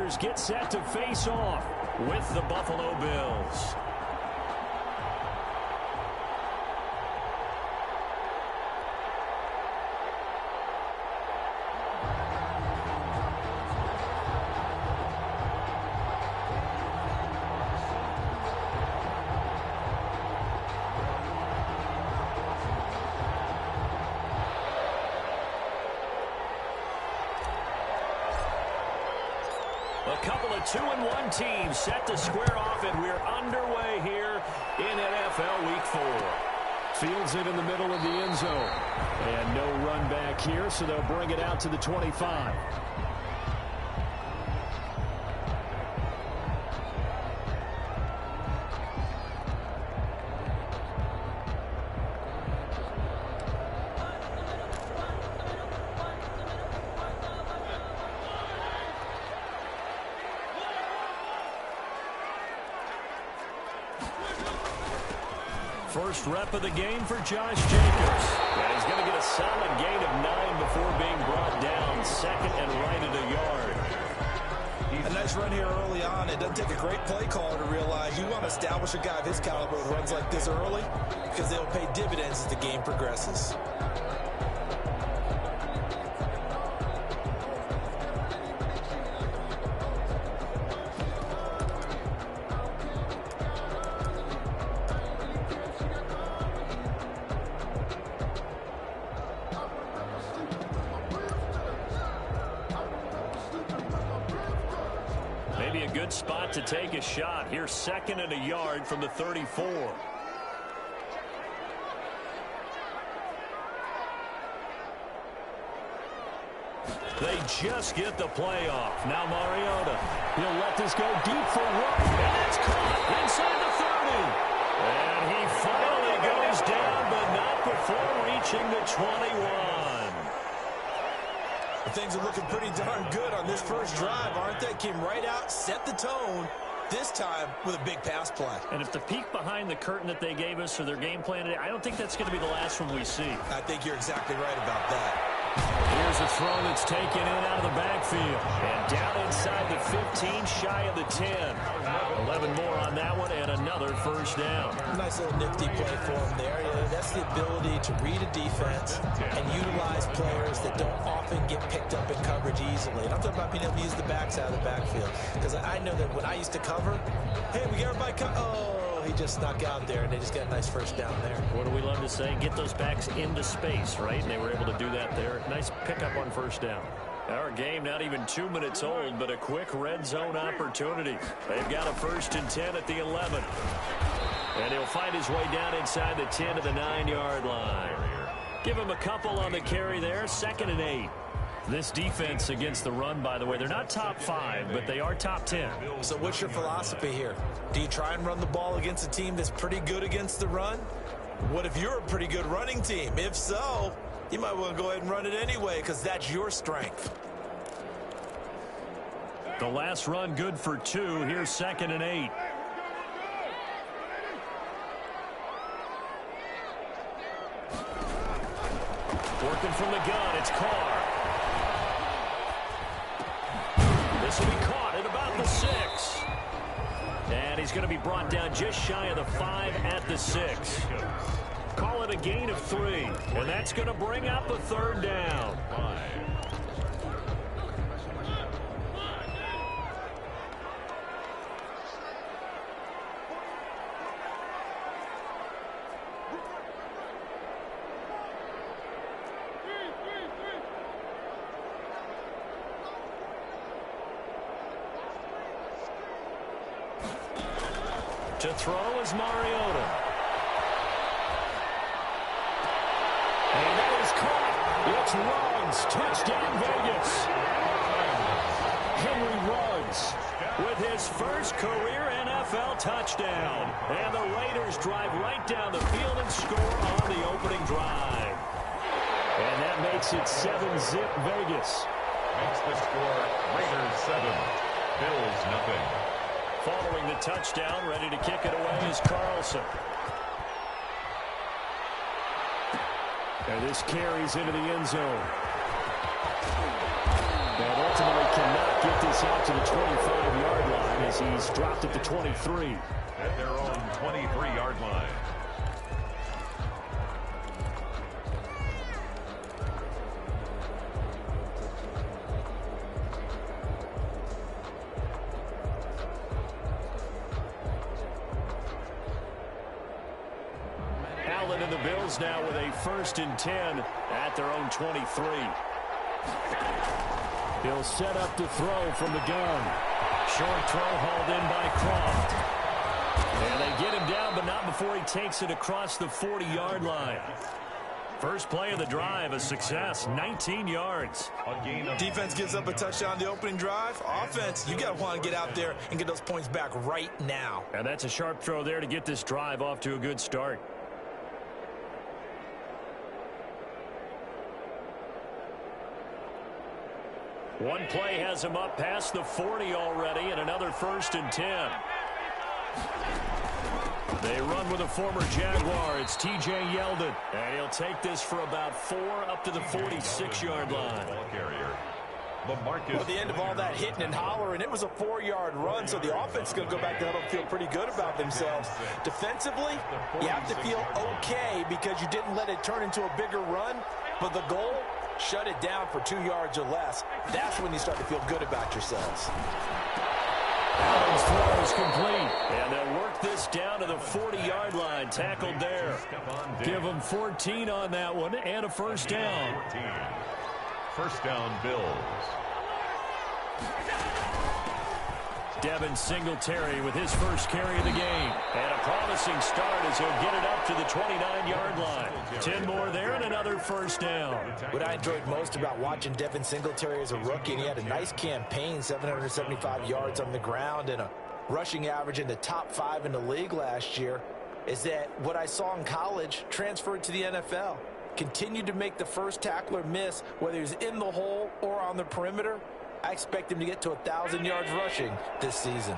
Raiders get set to face off with the Buffalo Bills. A couple of 2-1 teams set to square off, and we're underway here in NFL Week 4. Fields it in the middle of the end zone. And no run back here, so they'll bring it out to the 25. First rep of the game for Josh Jacobs. And he's going to get a solid gain of 9 before being brought down. Second and right at a yard. A nice run here early on. It doesn't take a great play caller to realize you want to establish a guy of his caliber who runs like this early because they'll pay dividends as the game progresses. Maybe a good spot to take a shot. Here's second and a yard from the 34. They just get the play off. Now Mariota. He'll let this go deep for one. And it's caught inside the 30. And he finally goes down, but not before reaching the 21. Things are looking pretty darn good on this first drive, aren't they? Came right out, set the tone, this time with a big pass play. And if the peek behind the curtain that they gave us for their game plan today, I don't think that's going to be the last one we see. I think you're exactly right about that. Here's a throw that's taken in out of the backfield. And down inside the 15, shy of the 10. 11 more on that one, and another first down. Nice little nifty play for him there. That's the ability to read a defense and utilize players that don't often get picked up in coverage easily. And I'm talking about being able to use the backs out of the backfield. Because I know that when I used to cover, hey, we get everybody he just snuck out there, and they just got a nice first down there. What do we love to say? Get those backs into space, right? And they were able to do that there. Nice pickup on first down. Our game not even 2 minutes old, but a quick red zone opportunity. They've got a 1st and 10 at the 11. And he'll find his way down inside the 10 to the 9-yard line. Give him a couple on the carry there. 2nd and 8. This defense against the run, by the way, they're not top 5, but they are top 10. So what's your philosophy here? Do you try and run the ball against a team that's pretty good against the run? What if you're a pretty good running team? If so, you might want to go ahead and run it anyway because that's your strength. The last run good for 2. Here's 2nd and 8. Working from the gun, it's Carr. This will be caught at about the 6. And he's going to be brought down just shy of the 5 at the 6. Call it a gain of 3. And that's going to bring up a 3rd down. To throw is Mariota. And that is caught. It's Ruggs. Touchdown, Vegas. Henry Ruggs with his first career NFL touchdown. And the Raiders drive right down the field and score on the opening drive. And that makes it 7-zip Vegas. Makes the score Raiders 7, Bills nothing. Following the touchdown, ready to kick it away is Carlson. And this carries into the end zone. And ultimately cannot get this out to the 25-yard line as he's dropped at the 23. At their own 23-yard line. Allen and the Bills now with a 1st and 10 at their own 23. He'll set up to throw from the gun. Short throw hauled in by Croft. And they get him down, but not before he takes it across the 40-yard line. First play of the drive, a success, 19 yards. Defense gives up a touchdown the opening drive. Offense, you got to want to get out there and get those points back right now. And that's a sharp throw there to get this drive off to a good start. One play has him up past the 40 already, and another 1st and 10. They run with a former Jaguar. It's T.J. Yeldon. And he'll take this for about 4 up to the 46-yard line. Well, at the end of all that hitting and hollering, it was a 4-yard run, so the offense is going to go back to huddle and feel pretty good about themselves. Defensively, you have to feel okay because you didn't let it turn into a bigger run, but the goal, shut it down for 2 yards or less. That's when you start to feel good about yourselves. Allen's throw is complete, and they'll work this down to the 40-yard line, tackled there. Give them 14 on that one and a 1st down. 1st down, Bills. Devin Singletary with his first carry of the game. And a promising start as he'll get it up to the 29-yard line. 10 more there and another 1st down. What I enjoyed most about watching Devin Singletary as a rookie, and he had a nice campaign, 775 yards on the ground and a rushing average in the top 5 in the league last year, is that what I saw in college transferred to the NFL. Continued to make the first tackler miss, whether he's in the hole or on the perimeter. I expect him to get to 1,000 yards rushing this season.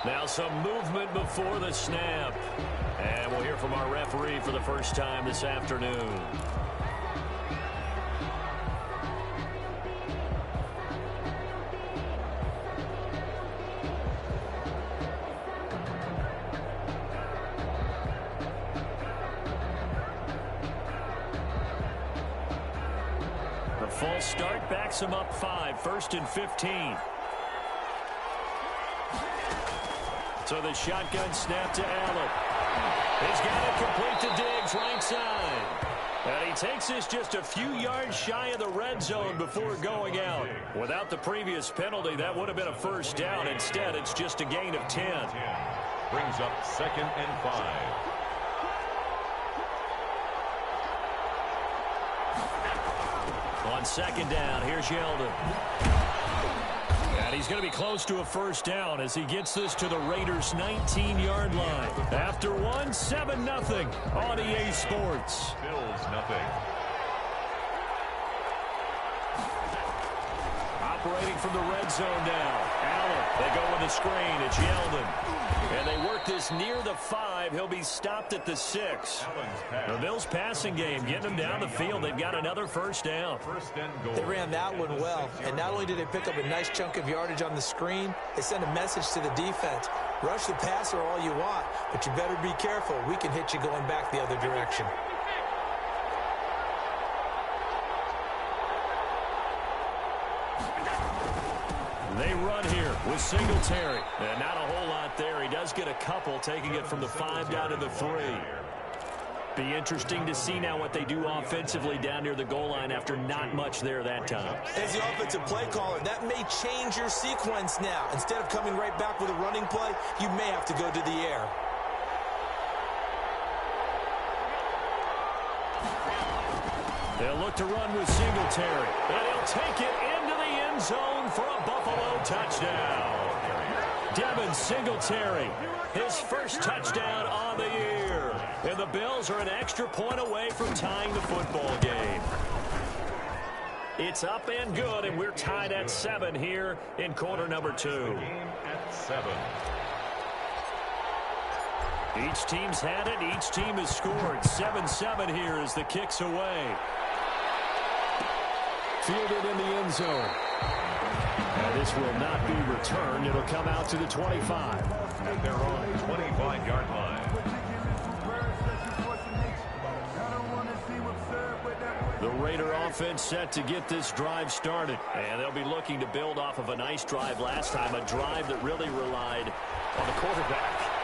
Now some movement before the snap. And we'll hear from our referee for the first time this afternoon. False start backs him up 5, 1st and 15. So the shotgun snap to Allen. He's got it complete to Diggs, right side. And he takes this just a few yards shy of the red zone before going out. Without the previous penalty, that would have been a 1st down. Instead, it's just a gain of 10. Brings up 2nd and 5. On 2nd down, here's Yeldon. And he's going to be close to a 1st down as he gets this to the Raiders' 19-yard line. After one, 7-0 on EA Sports. Bills nothing. Operating from the red zone now. Allen, they go with the screen. It's Yeldon. And they work this near the 5. He'll be stopped at the 6. The Bills' passing game getting them down the field. They've got another 1st down. They ran that one well. And not only did they pick up a nice chunk of yardage on the screen, they sent a message to the defense. Rush the passer all you want, but you better be careful. We can hit you going back the other direction. They run here with Singletary. And not a whole lot there. He does get a couple, taking it from the 5 down to the 3. Be interesting to see now what they do offensively down near the goal line after not much there that time. As the offensive play caller, that may change your sequence now. Instead of coming right back with a running play, you may have to go to the air. They'll look to run with Singletary. And he'll take it into the end zone for a Buffalo touchdown. Devin Singletary, his first touchdown on the year. And the Bills are an extra point away from tying the football game. It's up and good, and we're tied at 7 here in quarter number 2. Game at 7. Each team's had it. Each team has scored. 7-7 here as the kick's away. Fielded in the end zone. And this will not be returned. It'll come out to the 25. At their own 25-yard line. The Raider offense set to get this drive started. And they'll be looking to build off of a nice drive last time, a drive that really relied on the quarterback.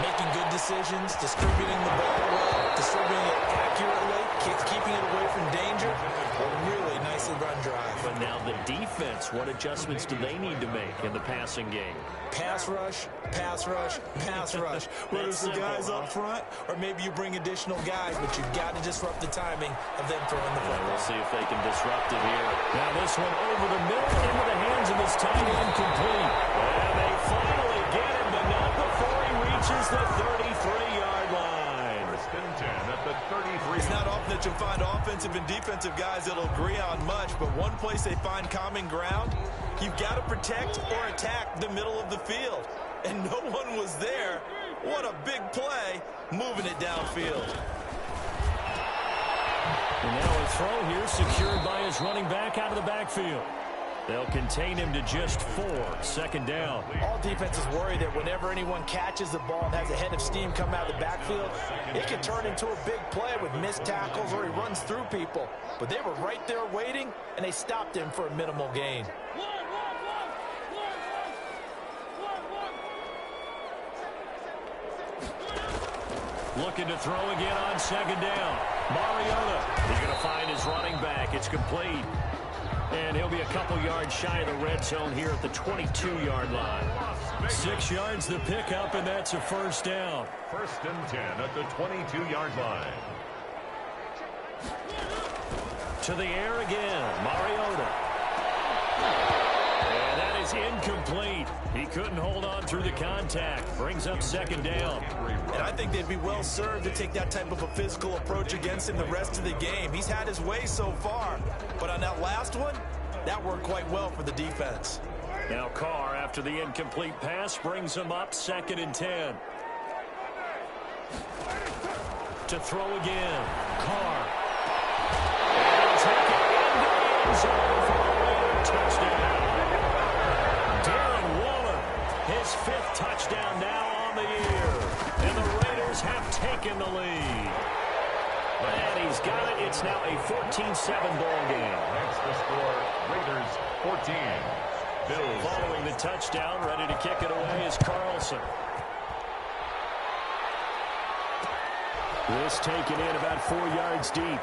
Making good decisions, distributing the ball well, distributing it accurately, keeping it away from danger. A really nicely run drive. But now the defense, what adjustments do they need to make in the passing game? Pass rush, pass rush, pass rush. Whether it's the guys up front or maybe you bring additional guys, but you've got to disrupt the timing of them throwing the football. We'll see if they can disrupt it here. Now this one over the middle into the hands of this tight end complete. And they finally get him, but not before he reaches the 33-yard line. First and 10 at the 33. It's not often that you'll find offensive and defensive guys that'll agree on much, but one place they find common ground, you've got to protect or attack the middle of the field. And no one was there. What a big play, moving it downfield. And now a throw here secured by his running back out of the backfield. They'll contain him to just 4. Second down. All defenses worry that whenever anyone catches the ball and has a head of steam come out of the backfield, it can turn into a big play with missed tackles or he runs through people. But they were right there waiting, and they stopped him for a minimal gain. Looking to throw again on second down. Mariota, he's going to find his running back. It's complete. And he'll be a couple yards shy of the red zone here at the 22-yard line. 6 yards the pickup, and that's a first down. First and 10 at the 22-yard line. To the air again, Mariota. And that is incomplete. He couldn't hold on through the contact. Brings up second down. And I think they'd be well served to take that type of a physical approach against him the rest of the game. He's had his way so far. But on that last one, that worked quite well for the defense. Now Carr, after the incomplete pass, brings him up second and 10. To throw again, Carr. And he'll take it into the end zone for a Raider touchdown. Darren Waller, his 5th touchdown now on the year. And the Raiders have taken the lead. And he's got it. It's now a 14-7 ball game. That's the score. Raiders 14. Bills. Following the touchdown, ready to kick it away is Carlson. This taken in about 4 yards deep.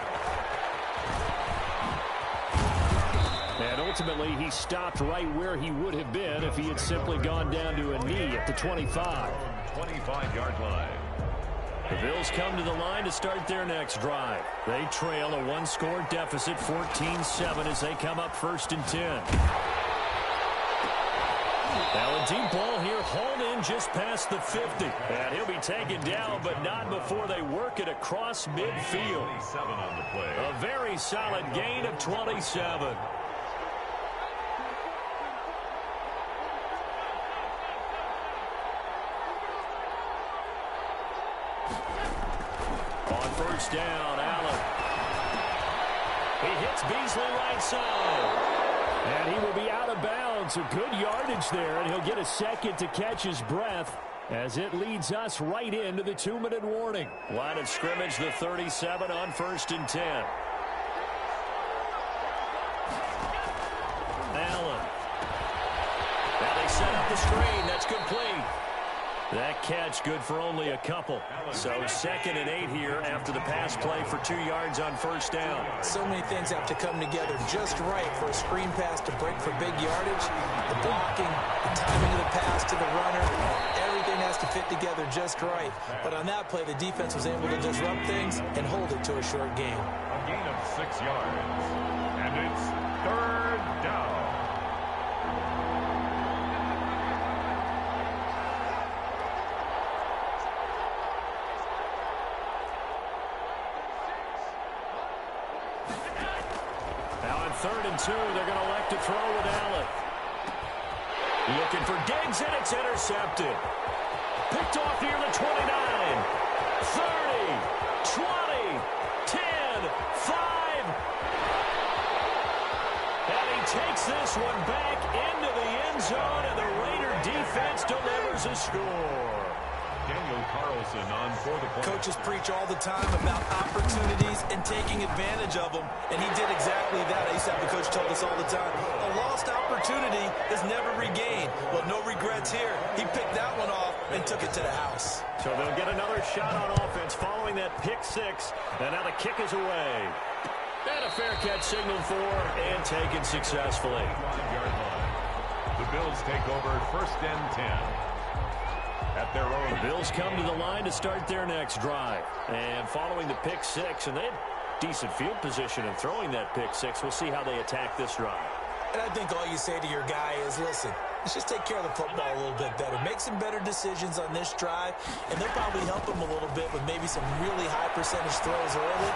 And ultimately, he stopped right where he would have been if he had simply gone down to a knee at the 25. 25-yard line. The Bills come to the line to start their next drive. They trail a 1-score deficit, 14-7, as they come up first and 10. Now a deep ball here, hauled in just past the 50. And he'll be taken down, but not before they work it across midfield. 27 on the play. A very solid gain of 27. On first down, Allen. He hits Beasley right side. And he will be out of bounds. A good yardage there, and he'll get a second to catch his breath as it leads us right into the 2-minute warning. Line of scrimmage, the 37 on first and 10. Allen. Now they set up the screen. That's complete. That catch good for only a couple. So second and 8 here after the pass play for 2 yards on first down. So many things have to come together just right for a screen pass to break for big yardage. The blocking, the timing of the pass to the runner, everything has to fit together just right. But on that play, the defense was able to disrupt things and hold it to a short gain. A gain of 6 yards. And it's third down. 3rd and 2. They're going to elect to throw with Allen. Looking for Diggs, and it's intercepted. Picked off near the 29. 30, 20, 10, 5. And he takes this one back into the end zone, and the Raider defense delivers a score. Daniel Carlson on for the play. Coaches preach all the time about opportunities and taking advantage of them, and he did exactly that. I used to have a coach told us all the time, a lost opportunity is never regained. Well, no regrets here. He picked that one off and took it to the house. So they'll get another shot on offense following that pick 6, and now the kick is away. And a fair catch signaled for and taken successfully. 5-yard line. The Bills take over 1st and 10. At their own. The Bills come to the line to start their next drive. And following the pick 6, and they had decent field position in throwing that pick 6. We'll see how they attack this drive. And I think all you say to your guy is, listen, let's just take care of the football a little bit better. Make some better decisions on this drive, and they'll probably help him a little bit with maybe some really high percentage throws early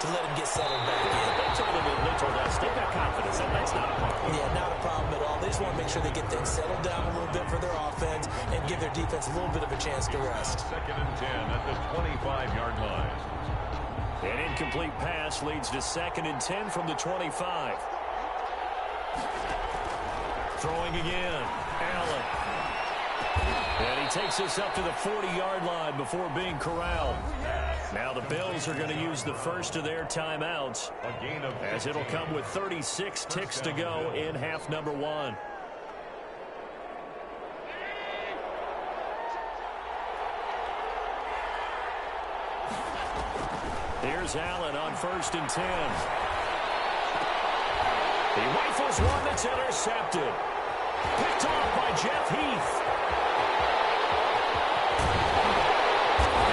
to let him get settled back in. They told us, they've got confidence. That's not a problem. Yeah, not a problem at all. They just want to make sure they get things settled down a little bit for their offense and give their defense a little bit of a chance to rest. 2nd and 10 at the 25-yard line. An incomplete pass leads to 2nd and 10 from the 25. Throwing again. Allen. And he takes this up to the 40-yard line before being corralled. Now the Bills are going to use the first of their timeouts, A gain of as it'll come with 36 ticks to go in half number 1. Here's Allen on 1st and 10. He rifles one that's intercepted. Picked off by Jeff Heath.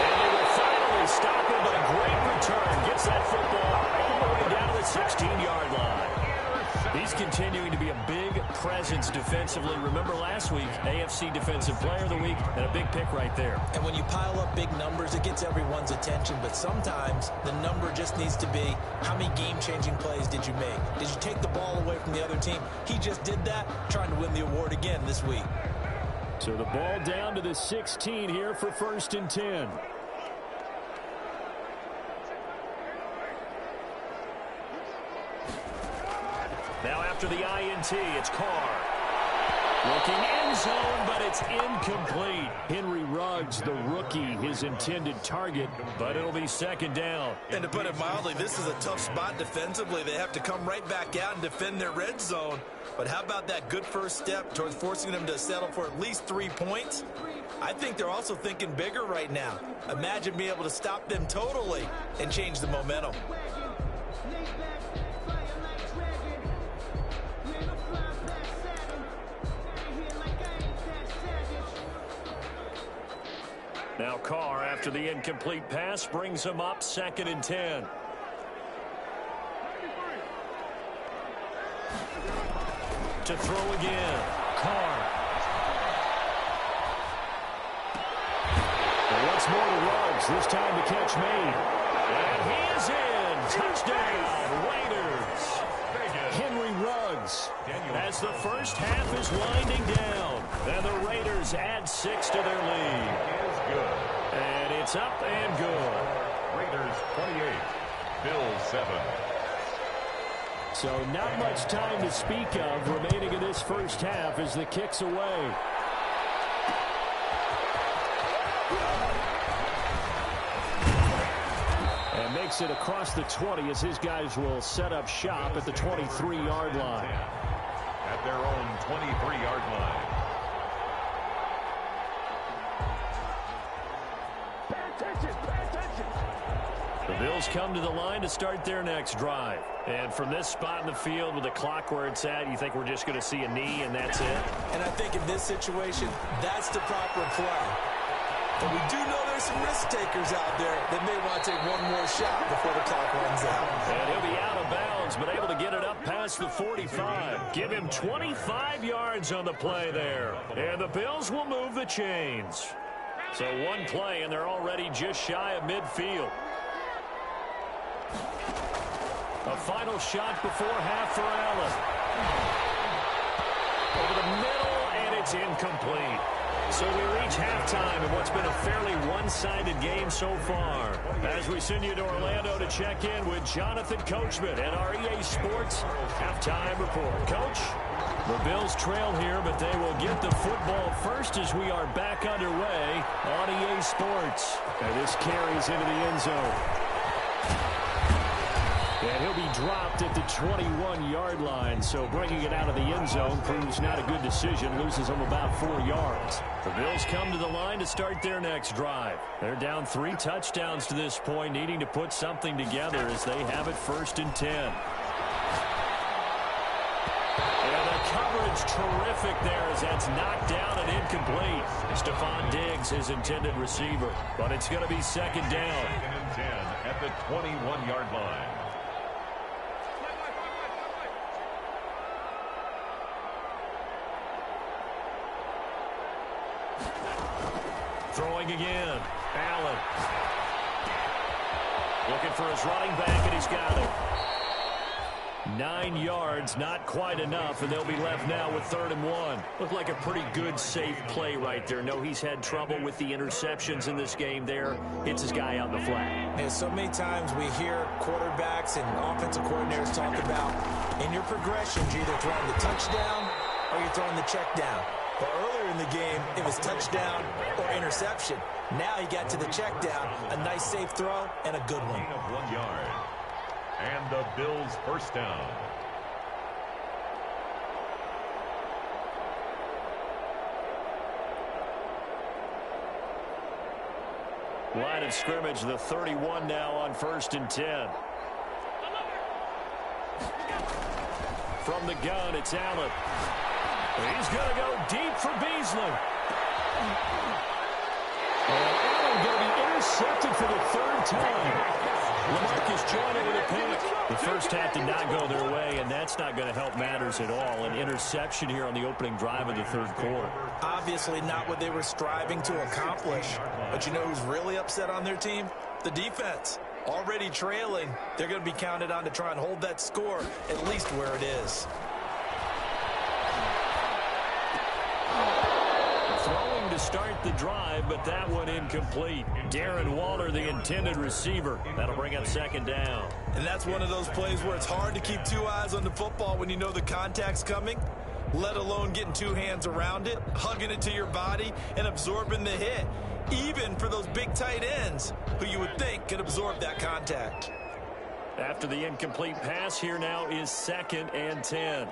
And they will finally stop him, but a great return. Gets that football all the way down to the 16-yard line. He's continuing to be a big presence defensively. Remember last week, AFC Defensive Player of the Week, and a big pick right there. And when you pile up big numbers, it gets everyone's attention. But sometimes the number just needs to be, how many game-changing plays did you make? Did you take the ball away from the other team? He just did that, trying to win the award again this week. So the ball down to the 16 here for 1st and 10. Now after the INT, it's Carr. Looking end zone, but it's incomplete. Henry Ruggs, the rookie, his intended target, but it'll be 2nd down. And to put it mildly, this is a tough spot defensively. They have to come right back out and defend their red zone. But how about that good first step towards forcing them to settle for at least 3 points? I think they're also thinking bigger right now. Imagine being able to stop them totally and change the momentum. Now Carr, after the incomplete pass, brings him up 2nd and 10. To throw again. Carr. and once more to Ruggs, this time the catch made. And he is in. Touchdown, Raiders. Henry Ruggs. As the first half is winding down, and the Raiders add 6 to their lead. Is good. And it's up and good. Raiders 28, Bills 7. So not much time to speak of remaining in this first half as the kick's away. And makes it across the 20 as his guys will set up shop at the 23-yard line. At their own 23-yard line. The Bills come to the line to start their next drive. And from this spot in the field with the clock where it's at, you think we're just going to see a knee and that's it? And I think in this situation, that's the proper play. But we do know there's some risk takers out there that may want to take one more shot before the clock runs out. And he'll be out of bounds, but able to get it up past the 45. Give him 25 yards on the play there. And the Bills will move the chains. So one play, and they're already just shy of midfield. A final shot before half for Allen. Over the middle, and it's incomplete. So we reach halftime in what's been a fairly one-sided game so far. As we send you to Orlando to check in with Jonathan Coachman at our EA Sports Halftime Report. Coach, the Bills trail here, but they will get the football first as we are back underway on EA Sports. And this carries into the end zone. And he'll be dropped at the 21-yard line, so bringing it out of the end zone proves not a good decision, loses him about 4 yards. The Bills come to the line to start their next drive. They're down 3 touchdowns to this point, needing to put something together as they have it 1st and 10. And the coverage terrific there as that's knocked down and incomplete. Stephon Diggs, his intended receiver, but it's going to be 2nd down. 2nd and 10 at the 21-yard line. Throwing again. Allen. Looking for his running back, and he's got it. 9 yards, not quite enough, and they'll be left now with 3rd and 1. Looked like a pretty good, safe play right there. No, he's had trouble with the interceptions in this game there. Hits his guy out in the flat. And so many times we hear quarterbacks and offensive coordinators talk about in your progressions, you're either throwing the touchdown or you're throwing the check down. But earlier in the game, it was touchdown or interception. Now he got to the check down, a nice safe throw, and a good one. Gain of 1 yard. And the Bills' 1st down. Line of scrimmage, the 31 now on 1st and 10. From the gun, it's Allen. He's going to go deep for Beasley. And Allen going to be intercepted for the 3rd time. LaMarcus joining with a pick. The first half did not go their way, and that's not going to help matters at all. An interception here on the opening drive of the 3rd quarter. Obviously not what they were striving to accomplish. But you know who's really upset on their team? The defense. Already trailing, they're going to be counted on to try and hold that score at least where it is. Throwing to start the drive, but that one incomplete. Darren Waller, the intended receiver. That'll bring up 2nd down. And that's one of those plays where it's hard to keep 2 eyes on the football when you know the contact's coming, let alone getting 2 hands around it, hugging it to your body, and absorbing the hit. Even for those big tight ends who you would think could absorb that contact. After the incomplete pass, here now is 2nd and 10.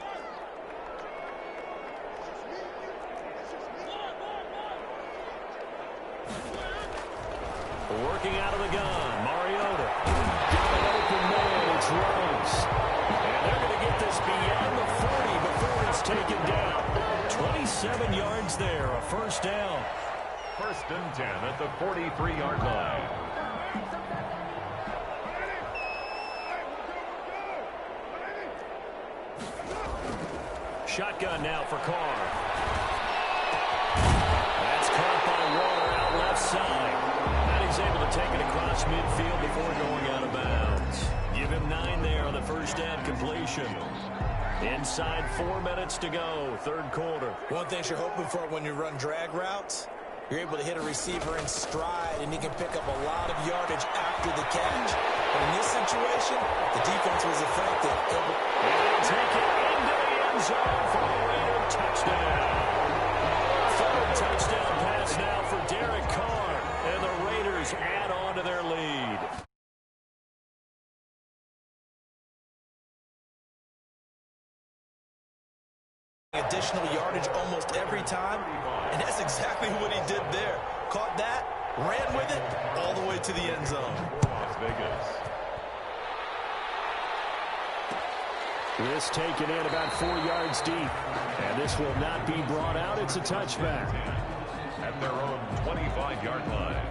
Working out of the gun, Mariota. Got an open man, it's Rose. And they're going to get this beyond the 40 before it's taken down. 27 yards there, a 1st down. 1st and 10 at the 43-yard line. Shotgun now for Carr. That's caught by Waller out left side. And he's able to take it across midfield before going out of bounds. Give him 9 there on the 1st down completion. Inside 4 minutes to go, 3rd quarter. One thing you're hoping for when you run drag routes, you're able to hit a receiver in stride, and he can pick up a lot of yardage after the catch. But in this situation, the defense was effective. And they'll take it into the end zone for a Raider touchdown. 3rd touchdown pass now for Derek Carr, and the Raiders add on to their lead. Additional yardage almost every time, and that's exactly what he did there. Caught that, ran with it, all the way to the end zone. Las Vegas. This taken in about 4 yards deep, and this will not be brought out. It's a touchback. At their own 25-yard line.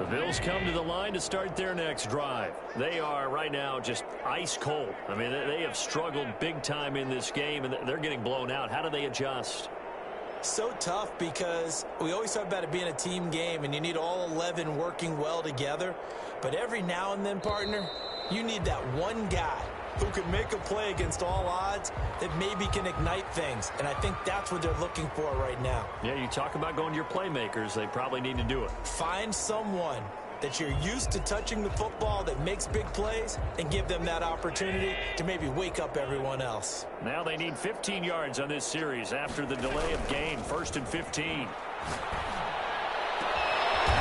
Bills come to the line to start their next drive. They are right now just ice cold. I mean, they have struggled big time in this game, and they're getting blown out. How do they adjust? So tough because we always talk about it being a team game, and you need all 11 working well together. But every now and then, partner, you need that one guy who can make a play against all odds that maybe can ignite things. And I think that's what they're looking for right now. Yeah, you talk about going to your playmakers. They probably need to do it. Find someone that you're used to touching the football that makes big plays and give them that opportunity to maybe wake up everyone else. Now they need 15 yards on this series after the delay of game. 1st and 15.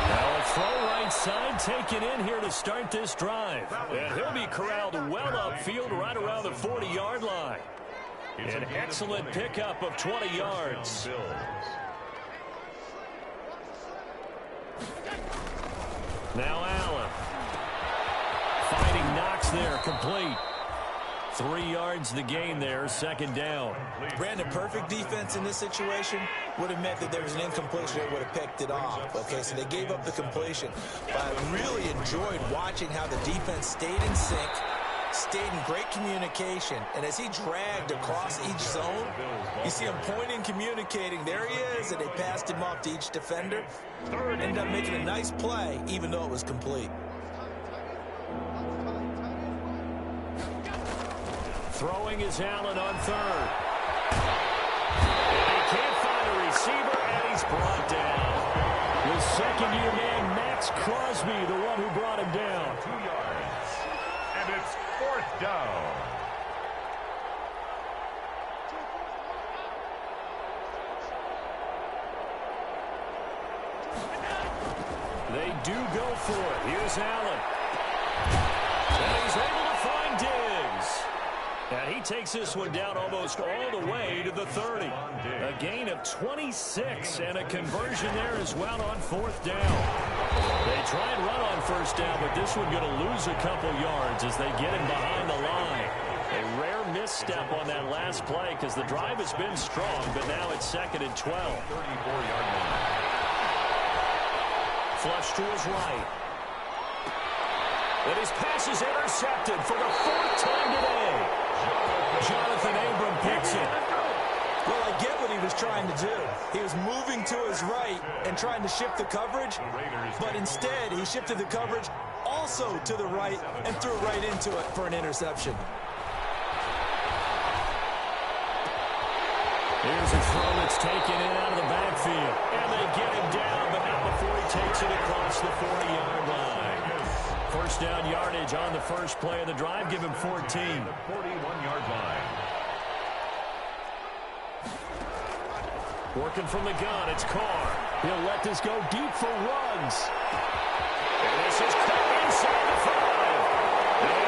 Now a throw right side taken in here to start this drive. And he'll be corralled well upfield right around the 40-yard line. An excellent pickup of 20 yards. Now Allen. Fighting Knox there, complete. 3 yards the gain there, 2nd down. Brandon, perfect defense in this situation would have meant that there was an incompletion that would have picked it off. Okay, so they gave up the completion. But I really enjoyed watching how the defense stayed in sync, stayed in great communication, and as he dragged across each zone, you see him pointing, communicating. There he is, and they passed him off to each defender. Ended up making a nice play, even though it was complete. Throwing is Allen on 3rd. And he can't find a receiver, and he's brought down. The second-year man, Max Crosby, the one who brought him down. 2 yards. And it's 4th down. They do go for it. Here's Allen. And he's able to find Diggs. And he takes this one down almost all the way to the 30. A gain of 26 and a conversion there as well on 4th down. They try and run on 1st down, but this one going to lose a couple yards as they get him behind the line. A rare misstep on that last play because the drive has been strong, but now it's 2nd and 12. 34-yard line. Flush to his right. And his pass is intercepted for the 4th time today. Jonathan Abram picks it. Well, I get what he was trying to do. He was moving to his right and trying to shift the coverage, but instead he shifted the coverage also to the right and threw right into it for an interception. Here's a throw that's taken in out of the backfield. And they get him down, but not before he takes it across the 40-yard line. 1st down yardage on the first play of the drive. Give him 14. 41-yard line. Working from the gun, it's Carr. He'll let this go deep for Ruggs. And this is cut inside the 5.